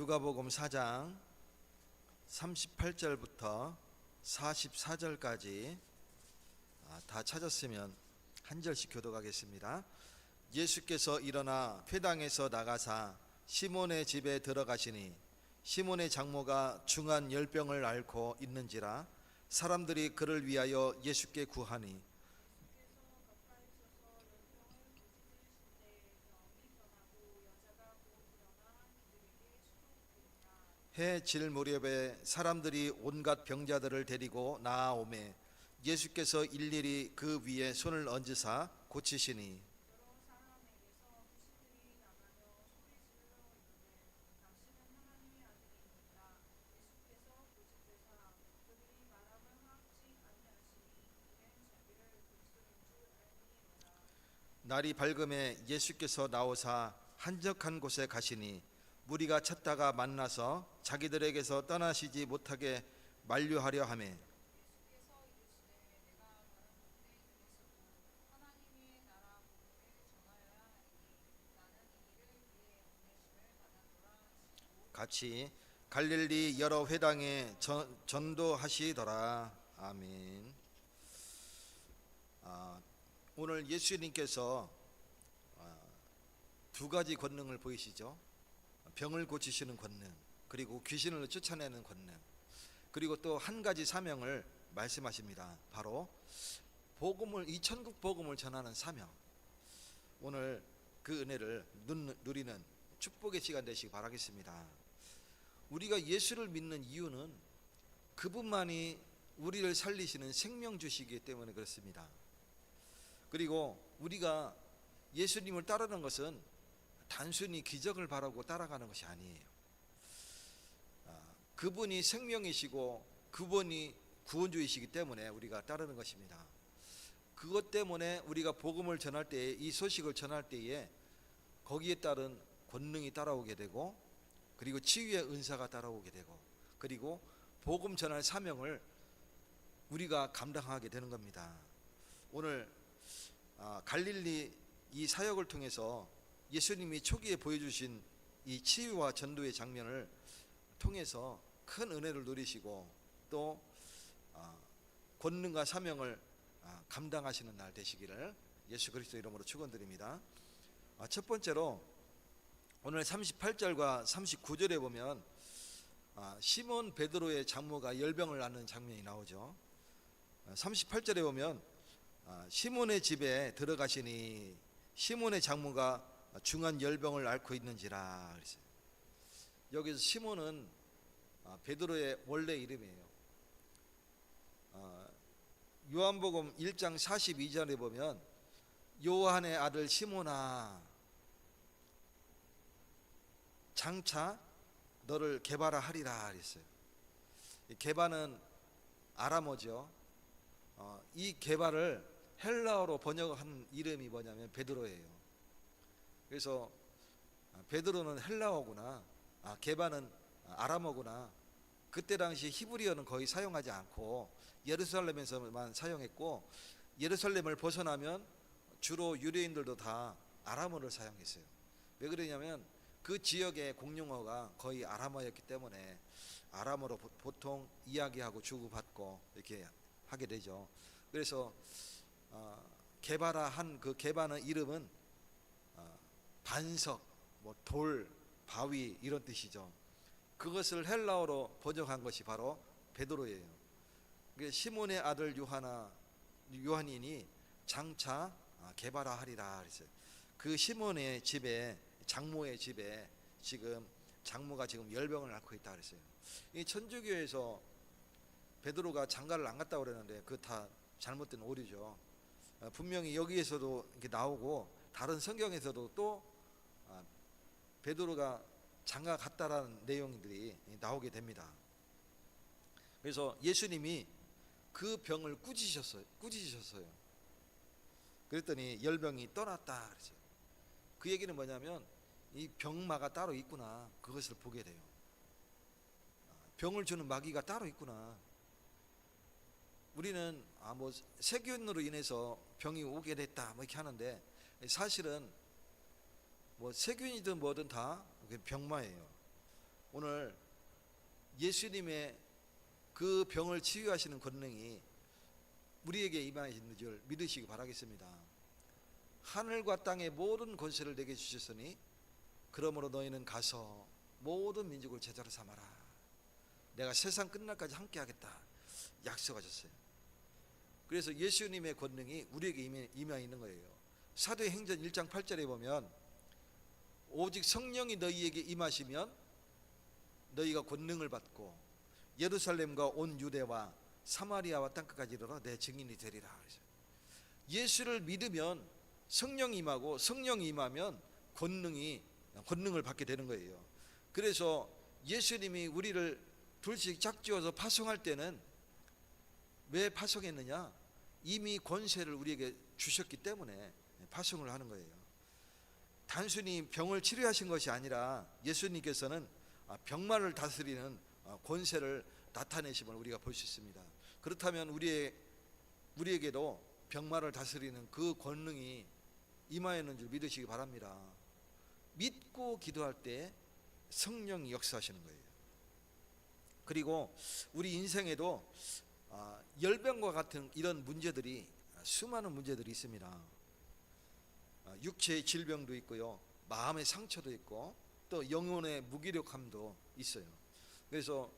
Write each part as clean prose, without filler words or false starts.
누가복음 4장 38절부터 44절까지 다 찾았으면 한 절씩 교독하겠습니다. 예수께서 일어나 회당에서 나가사 시몬의 집에 들어가시니 시몬의 장모가 중한 열병을 앓고 있는지라 사람들이 그를 위하여 예수께 구하니 해 질 무렵에 사람들이 온갖 병자들을 데리고 나아오매 예수께서 일일이 그 위에 손을 얹으사 고치시니 날이 밝음에 예수께서 나오사 한적한 곳에 가시니 무리가 찾다가 만나서 자기들에게서 떠나시지 못하게 만류하려 하매 같이 갈릴리 여러 회당에 전도하시더라. 아멘. 오늘 예수님께서 두 가지 권능을 보이시죠. 병을 고치시는 권능, 그리고 귀신을 쫓아내는 권능, 그리고 또 한 가지 사명을 말씀하십니다. 바로 복음을, 이 천국 복음을 전하는 사명. 오늘 그 은혜를 누리는 축복의 시간 되시기 바라겠습니다. 우리가 예수를 믿는 이유는 그분만이 우리를 살리시는 생명 주시기 때문에 그렇습니다. 그리고 우리가 예수님을 따르는 것은 단순히 기적을 바라고 따라가는 것이 아니에요. 그분이 생명이시고 그분이 구원주이시기 때문에 우리가 따르는 것입니다. 그것 때문에 우리가 복음을 전할 때에, 이 소식을 전할 때에 거기에 따른 권능이 따라오게 되고, 그리고 치유의 은사가 따라오게 되고, 그리고 복음 전할 사명을 우리가 감당하게 되는 겁니다. 오늘 갈릴리 이 사역을 통해서 예수님이 초기에 보여주신 이 치유와 전도의 장면을 통해서 큰 은혜를 누리시고 또 권능과 사명을 감당하시는 날 되시기를 예수 그리스도 이름으로 축원드립니다. 첫 번째로 오늘 38절과 39절에 보면 시몬 베드로의 장모가 열병을 앓는 장면이 나오죠. 38절에 보면 시몬의 집에 들어가시니 시몬의 장모가 중한 열병을 앓고 있는지라 그랬어요. 여기서 시몬은 베드로의 원래 이름이에요. 요한복음 1장 42절에 보면 요한의 아들 시몬아 장차 너를 게바라 하리라 그랬어요. 게바는 아람어죠. 이 게바를 헬라어로 번역한 이름이 뭐냐면 베드로예요. 그래서 베드로는 헬라어구나, 게바는 아람어구나. 그때 당시 히브리어는 거의 사용하지 않고 예루살렘에서만 사용했고, 예루살렘을 벗어나면 주로 유대인들도 다 아람어를 사용했어요. 왜 그러냐면 그 지역의 공용어가 거의 아람어였기 때문에 아람어로 보통 이야기하고 주고받고 이렇게 하게 되죠. 그래서 게바라 한 그 게바는 이름은 반석, 돌, 바위 이런 뜻이죠. 그것을 헬라어로 번역한 것이 바로 베드로예요. 시몬의 아들 요한이니 장차 게바라 하리라 그랬어요. 그 시몬의 집에, 장모의 집에 지금 장모가 지금 열병을 앓고 있다 그랬어요. 이 천주교에서 베드로가 장가를 안 갔다고 그러는데 그 다 잘못된 오류죠. 분명히 여기에서도 이렇게 나오고 다른 성경에서도 또 베드로가 장가 갔다라는 내용들이 나오게 됩니다. 그래서 예수님이 그 병을 꾸짖으셨어요. 그랬더니 열병이 떠났다 그랬어요. 그 얘기는 뭐냐면 이 병마가 따로 있구나, 그것을 보게 돼요. 병을 주는 마귀가 따로 있구나. 우리는 세균으로 인해서 병이 오게 됐다 이렇게 하는데, 사실은 세균이든 뭐든 다 병마예요. 오늘 예수님의 그 병을 치유하시는 권능이 우리에게 임하시는 줄 믿으시기 바라겠습니다. 하늘과 땅의 모든 권세를 내게 주셨으니 그러므로 너희는 가서 모든 민족을 제자로 삼아라. 내가 세상 끝날까지 함께하겠다 약속하셨어요. 그래서 예수님의 권능이 우리에게 임하 있는 거예요. 사도행전 1장 8절에 보면 오직 성령이 너희에게 임하시면 너희가 권능을 받고 예루살렘과 온 유대와 사마리아와 땅끝까지 이르러 내 증인이 되리라. 예수를 믿으면 성령이 임하고 성령이 임하면 권능을 받게 되는 거예요. 그래서 예수님이 우리를 둘씩 짝지어서 파송할 때는 왜 파송했느냐? 이미 권세를 우리에게 주셨기 때문에 파송을 하는 거예요. 단순히 병을 치료하신 것이 아니라 예수님께서는 병마를 다스리는 권세를 나타내심을 우리가 볼 수 있습니다. 그렇다면 우리에게도 병마를 다스리는 그 권능이 임하였는 줄 믿으시기 바랍니다. 믿고 기도할 때 성령이 역사하시는 거예요. 그리고 우리 인생에도 열병과 같은 이런 문제들이, 수많은 문제들이 있습니다. 육체의 질병도 있고요, 마음의 상처도 있고, 또 영혼의 무기력함도 있어요. 그래서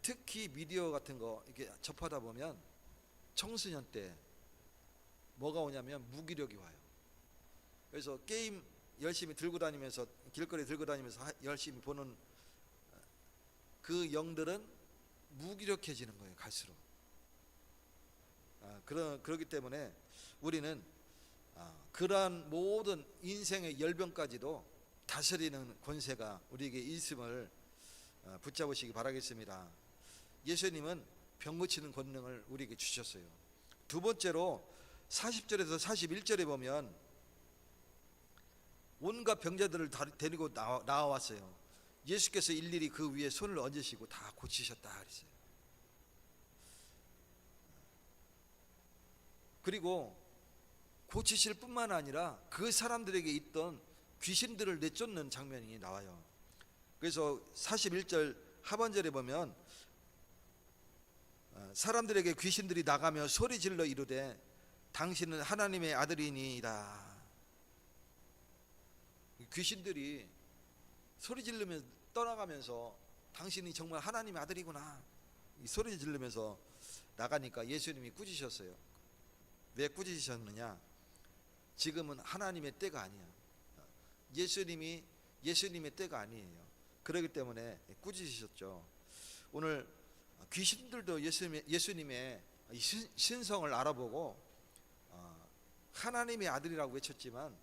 특히 미디어 같은 거 이렇게 접하다 보면 청소년 때 뭐가 오냐면 무기력이 와요. 그래서 게임 열심히 들고 다니면서, 길거리 들고 다니면서 열심히 보는 그 영들은 무기력해지는 거예요, 갈수록. 그렇기 때문에 우리는 그러한 모든 인생의 열병까지도 다스리는 권세가 우리에게 있음을 붙잡으시기 바라겠습니다. 예수님은 병 고치는 권능을 우리에게 주셨어요. 두 번째로 40절에서 41절에 보면 온갖 병자들을 데리고 나와왔어요. 예수께서 일일이 그 위에 손을 얹으시고 다 고치셨다 그랬어요. 그리고 고치실 뿐만 아니라 그 사람들에게 있던 귀신들을 내쫓는 장면이 나와요. 그래서 41절 하반절에 보면 사람들에게 귀신들이 나가며 소리질러 이르되 당신은 하나님의 아들이니이다. 귀신들이 소리지르면서 떠나가면서 당신이 정말 하나님의 아들이구나 이 소리 지르면서 나가니까 예수님이 꾸짖으셨어요. 왜 꾸짖으셨느냐? 지금은 하나님의 때가 아니야. 예수님의 때가 아니에요. 그렇기 때문에 꾸짖으셨죠. 오늘 귀신들도 예수님의 신성을 알아보고 하나님의 아들이라고 외쳤지만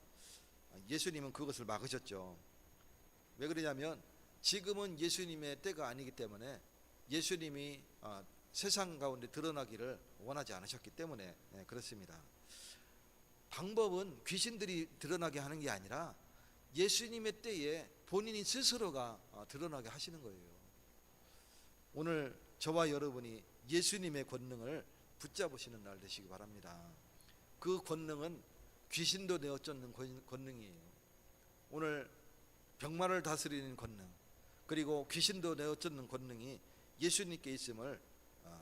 예수님은 그것을 막으셨죠. 왜 그러냐면 지금은 예수님의 때가 아니기 때문에 예수님이 세상 가운데 드러나기를 원하지 않으셨기 때문에 그렇습니다. 방법은 귀신들이 드러나게 하는 게 아니라 예수님의 때에 본인이 스스로가 드러나게 하시는 거예요. 오늘 저와 여러분이 예수님의 권능을 붙잡으시는 날 되시기 바랍니다. 그 권능은 귀신도 내어쫓는 권능이에요. 오늘 병마를 다스리는 권능, 그리고 귀신도 내어쫓는 권능이 예수님께 있음을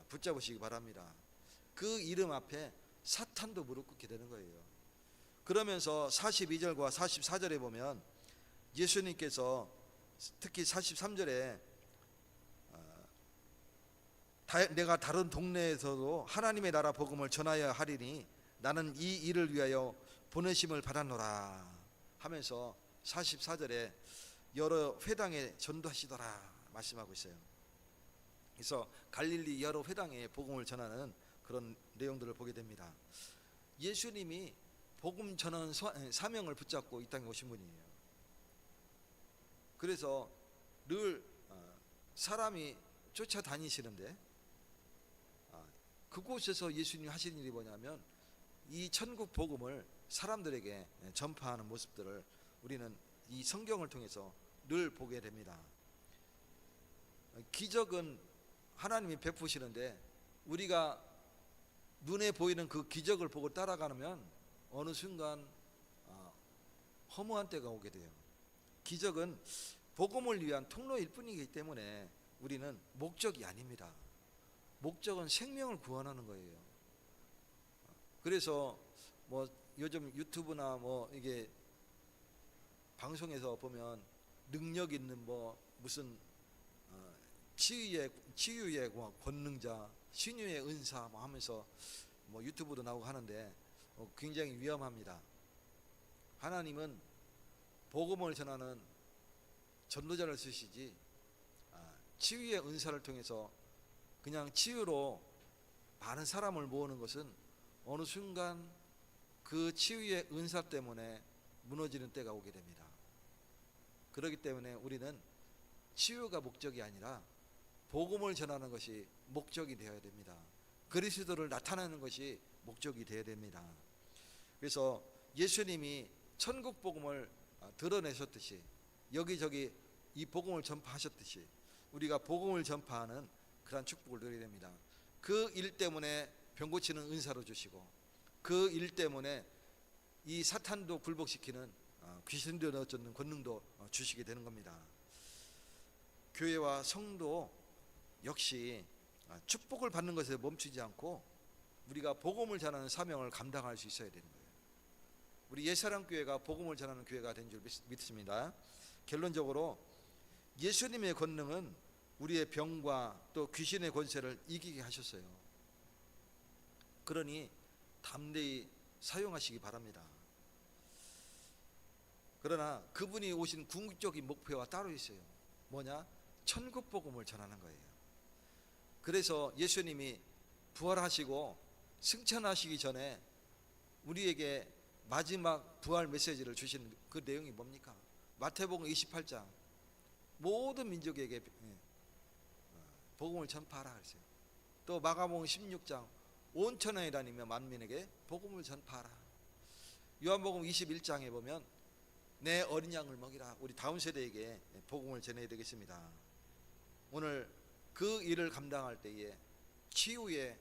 붙잡으시기 바랍니다. 그 이름 앞에 사탄도 무릎 꿇게 되는 거예요. 그러면서 42절과 44절에 보면 예수님께서 특히 43절에 내가 다른 동네에서도 하나님의 나라 복음을 전하여야 하리니 나는 이 일을 위하여 보내심을 받았노라 하면서 44절에 여러 회당에 전도하시더라 말씀하고 있어요. 그래서 갈릴리 여러 회당에 복음을 전하는 그런 내용들을 보게 됩니다. 예수님이 복음 전하는 사명을 붙잡고 이 땅에 오신 분이에요. 그래서 늘 사람이 쫓아다니시는데 그곳에서 예수님이 하신 일이 뭐냐면 이 천국 복음을 사람들에게 전파하는 모습들을 우리는 이 성경을 통해서 늘 보게 됩니다. 기적은 하나님이 베푸시는데 우리가 눈에 보이는 그 기적을 보고 따라가면 어느 순간 허무한 때가 오게 돼요. 기적은 복음을 위한 통로일 뿐이기 때문에 우리는 목적이 아닙니다. 목적은 생명을 구원하는 거예요. 그래서 뭐 요즘 유튜브나 뭐 이게 방송에서 보면 능력 있는 뭐 무슨 치유의 권능자, 신유의 은사 뭐 하면서 뭐 유튜브도 나오고 하는데 굉장히 위험합니다. 하나님은 복음을 전하는 전도자를 쓰시지 치유의 은사를 통해서 그냥 치유로 많은 사람을 모으는 것은 어느 순간 그 치유의 은사 때문에 무너지는 때가 오게 됩니다. 그렇기 때문에 우리는 치유가 목적이 아니라 복음을 전하는 것이 목적이 되어야 됩니다. 그리스도를 나타내는 것이 목적이 되어야 됩니다. 그래서 예수님이 천국 복음을 드러내셨듯이 여기저기 이 복음을 전파하셨듯이 우리가 복음을 전파하는 그러한 축복을 누려야 됩니다. 그 일 때문에 병 고치는 은사로 주시고 그 일 때문에 이 사탄도 굴복시키는 귀신도 넣어주는 권능도 주시게 되는 겁니다. 교회와 성도 역시 축복을 받는 것에 멈추지 않고 우리가 복음을 전하는 사명을 감당할 수 있어야 되는 거예요. 우리 옛사랑교회가 복음을 전하는 교회가 된 줄 믿습니다. 결론적으로 예수님의 권능은 우리의 병과 또 귀신의 권세를 이기게 하셨어요. 그러니 담대히 사용하시기 바랍니다. 그러나 그분이 오신 궁극적인 목표와 따로 있어요. 뭐냐? 천국 복음을 전하는 거예요. 그래서 예수님이 부활하시고 승천하시기 전에 우리에게 마지막 부활 메시지를 주신 그 내용이 뭡니까? 마태복음 28장 모든 민족에게 복음을 전파하라 했어요. 또 마가복음 16장 온 천하에 다니며 만민에게 복음을 전파하라. 요한복음 21장에 보면 내 어린 양을 먹이라. 우리 다음 세대에게 복음을 전해야 되겠습니다. 오늘 그 일을 감당할 때에 치유의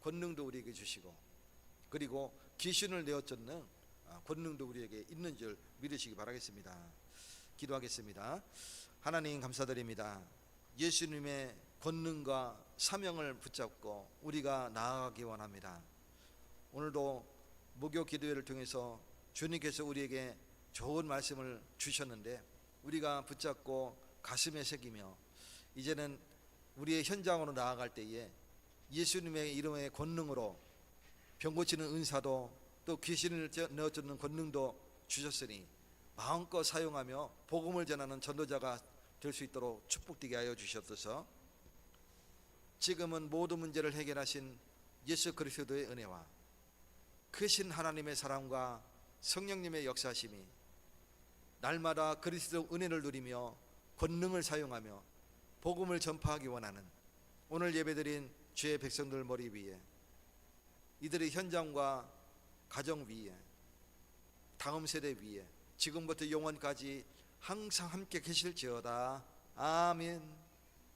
권능도 우리에게 주시고 그리고 귀신을 내어쫓는 권능도 우리에게 있는 줄 믿으시기 바라겠습니다. 기도하겠습니다. 하나님 감사드립니다. 예수님의 권능과 사명을 붙잡고 우리가 나아가기 원합니다. 오늘도 목요 기도회를 통해서 주님께서 우리에게 좋은 말씀을 주셨는데 우리가 붙잡고 가슴에 새기며 이제는 우리의 현장으로 나아갈 때에 예수님의 이름의 권능으로 병 고치는 은사도 또 귀신을 내어쫓는 권능도 주셨으니 마음껏 사용하며 복음을 전하는 전도자가 될 수 있도록 축복되게 하여 주셨소서. 지금은 모든 문제를 해결하신 예수 그리스도의 은혜와 크신 하나님의 사랑과 성령님의 역사심이 날마다 그리스도 은혜를 누리며 권능을 사용하며 복음을 전파하기 원하는 오늘 예배드린 주의 백성들 머리 위에 이들의 현장과 가정 위에 다음 세대 위에 지금부터 영원까지 항상 함께 계실지어다. 아멘.